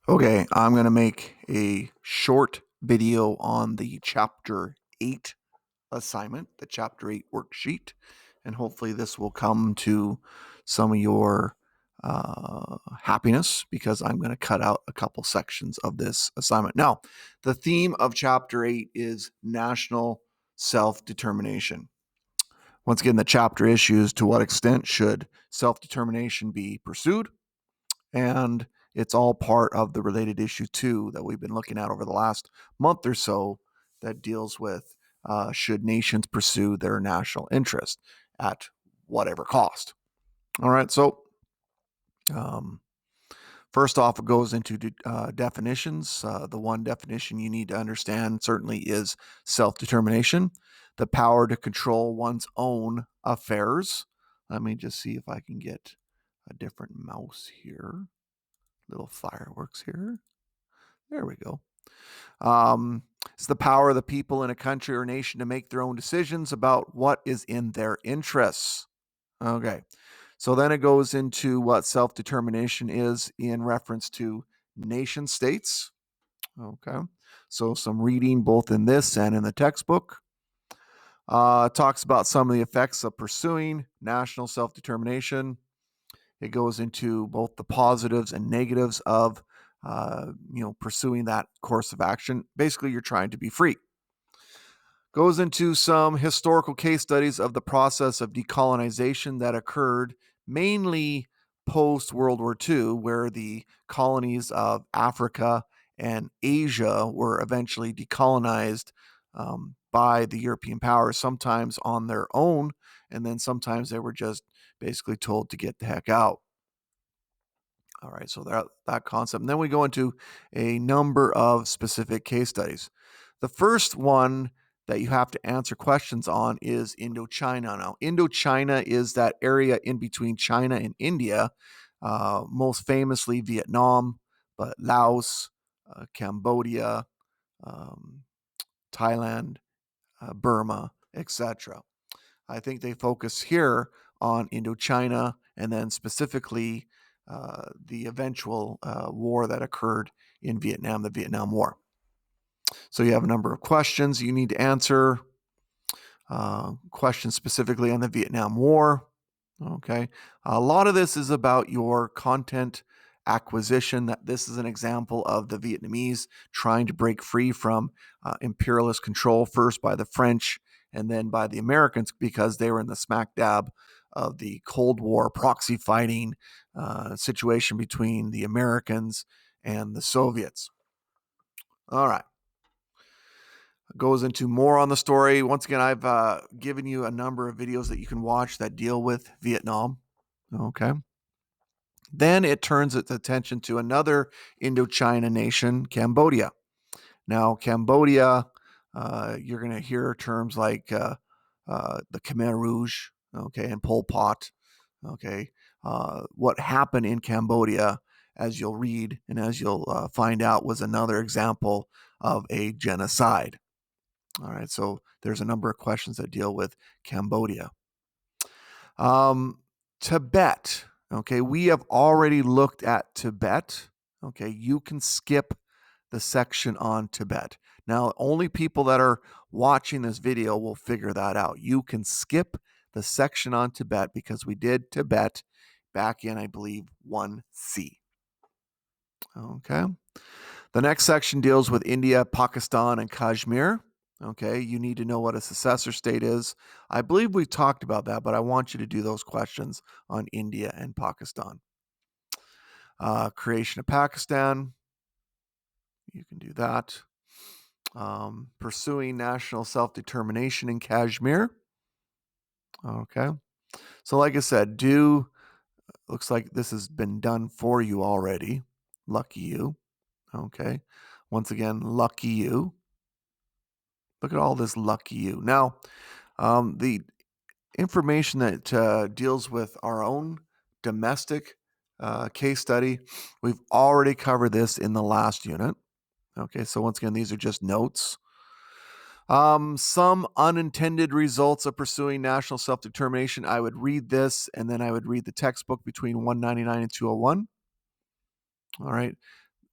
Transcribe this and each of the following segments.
Okay, I'm going to make a short video on the Chapter 8 assignment, the Chapter 8 worksheet, and hopefully this will come to some of your happiness because I'm going to cut out a couple sections of this assignment. Now, the theme of Chapter 8 is national self determination. Once again, the chapter issues to what extent should self determination be pursued? And it's all part of the related issue two that we've been looking at over the last month or so that deals with should nations pursue their national interest at whatever cost. All right, so um, first off, it goes into definitions. The one definition you need to understand certainly is self determination, the power to control one's own affairs. Let me just see if I can get a different mouse here. Little fireworks here. There we go. It's the power of the people in a country or nation to make their own decisions about what is in their interests. Okay. So then it goes into what self determination is in reference to nation states. Okay. So some reading both in this and in the textbook. Talks about some of the effects of pursuing national self determination. It goes into both the positives and negatives of pursuing that course of action. Basically, you're trying to be free. Goes into some historical case studies of the process of decolonization that occurred mainly post World War II, where the colonies of Africa and Asia were eventually decolonized by the European powers, sometimes on their own, and then sometimes they were just basically told to get the heck out. All right, so that concept. And then we go into a number of specific case studies. The first one that you have to answer questions on is Indochina. Now, Indochina is that area in between China and India, most famously Vietnam, but Laos, Cambodia, um, Thailand, Burma, etc. I think they focus here on Indochina and then specifically the eventual war that occurred in Vietnam, the Vietnam War. So you have a number of questions you need to answer. Questions specifically on the Vietnam War. Okay. A lot of this is about your content acquisition. That this is an example of the Vietnamese trying to break free from imperialist control, first by the French and then by the Americans, because they were in the smack dab of the Cold War proxy fighting situation between the Americans and the Soviets. All right. Goes into more on the story. Once again, I've given you a number of videos that you can watch that deal with Vietnam. Okay. Then it turns its attention to another Indochina nation, Cambodia. Now, Cambodia, you're going to hear terms like the Khmer Rouge, okay, and Pol Pot, okay. What happened in Cambodia, as you'll read and as you'll find out, was another example of a genocide. All right, so there's a number of questions that deal with Cambodia. Tibet. Okay, we have already looked at Tibet. Okay, you can skip the section on Tibet. Now, only people that are watching this video will figure that out. You can skip the section on Tibet because we did Tibet back in, I believe, 1C. Okay. The next section deals with India, Pakistan, and Kashmir. Okay, you need to know what a successor state is. I believe we've talked about that, but I want you to do those questions on India and Pakistan. Creation of Pakistan, you can do that. Pursuing national self determination in Kashmir. Okay, so like I said, looks like this has been done for you already. Lucky you. Okay, once again, lucky you. Look at all this lucky you. Now, the information that deals with our own domestic case study, we've already covered this in the last unit. Okay, so once again, these are just notes. Some unintended results of pursuing national self determination. I would read this and then I would read the textbook between 199 and 201. All right.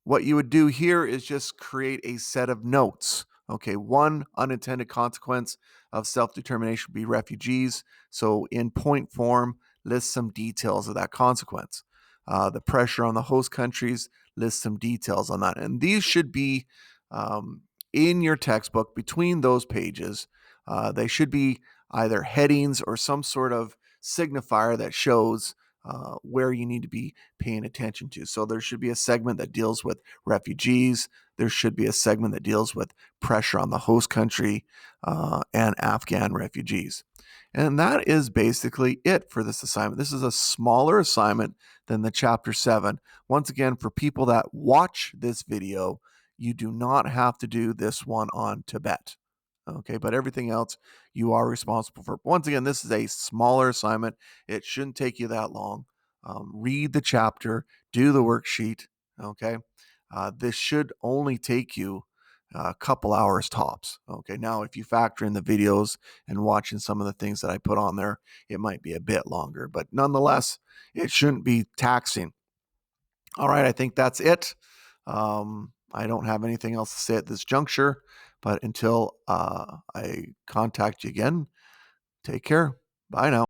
What you would do here is just create a set of notes. Okay, one unintended consequence of self-determination would be refugees. So in point form, list some details of that consequence. The pressure on the host countries, list some details on that. And these should be um, in your textbook between those pages. They should be either headings or some sort of signifier that shows where you need to be paying attention to. So there should be a segment that deals with refugees. There should be a segment that deals with pressure on the host country and Afghan refugees. And that is basically it for this assignment. This is a smaller assignment than the chapter 7. Once again, for people that watch this video, you do not have to do this one on Tibet. Okay, but everything else you are responsible for. Once again, this is a smaller assignment. It shouldn't take you that long. Read the chapter, do the worksheet. Okay, this should only take you a couple hours tops. Okay, now if you factor in the videos and watching some of the things that I put on there, it might be a bit longer, but nonetheless, it shouldn't be taxing. All right, I think that's it. I don't have anything else to say at this juncture, but until I contact you again, take care. Bye now.